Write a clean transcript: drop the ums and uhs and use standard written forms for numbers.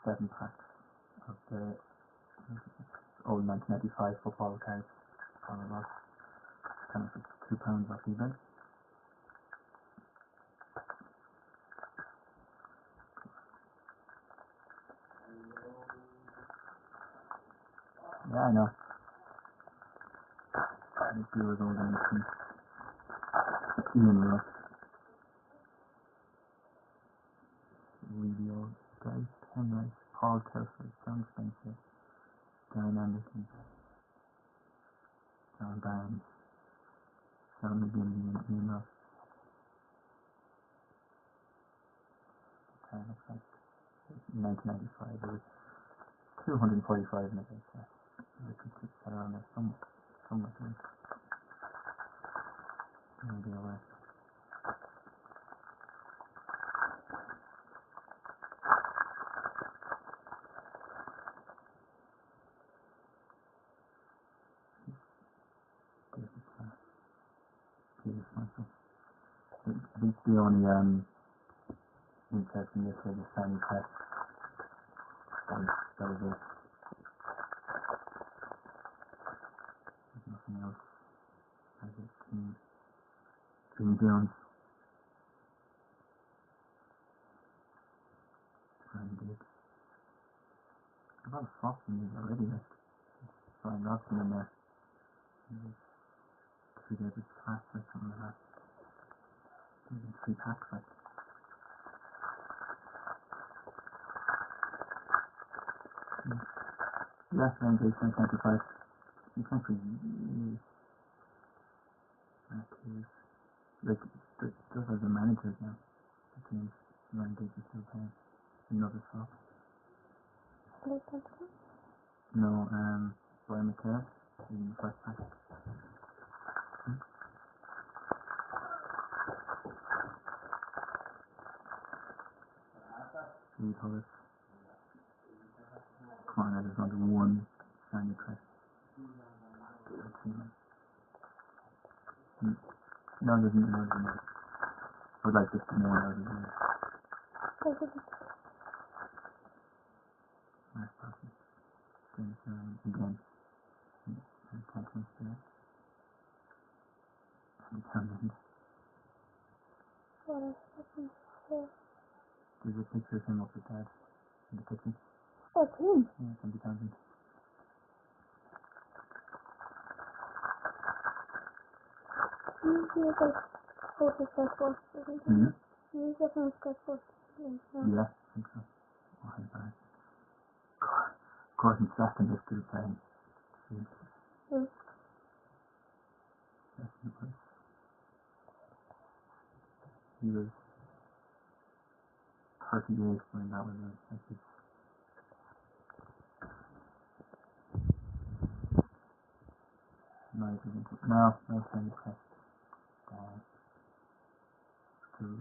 7 packs of the old 1995 football cards. Kind of £2 off eBay. Yeah, I know. This year was older than Ian Russ. Really old guys. Ken Rice, Paul Telford, John Spencer, Darren Anderson, John Barnes, Sean McGinley, and Ian Russ. In 1995, there was 245 in the base set. We could keep that around there somewhere. Maybe away. I think the only insert in this was the Sammy Crest. That was it. There's nothing else. There's a Jimmy Jones. Ryan Diggs. A lot of flops in these already. Brian Robson in there. There's 2 David Fast or something like that. Even 3 packs like. Last round is 1995. He's been for years. Like, those are the managers now. The teams. Ryan Diggs is still playing. Another flop. No, Brian McCare in the first pack. Steve Hollis. Come on, there's only 1 shiny crest. No, there's no. I would like just to know how to do it. Nice person. Again. Attention spirit. Determined. There's a picture of him up with Dad in the kitchen. Oh, it's him? Yeah, it's determined. He was like, his first force, isn't he? Mm-hmm. He was definitely his first force. Yeah, I think so. Oh, hi, bye. Gordon Sutton is still playing. Yes. He was 30 years when that was it. No, it's no, Sandy Crest. Still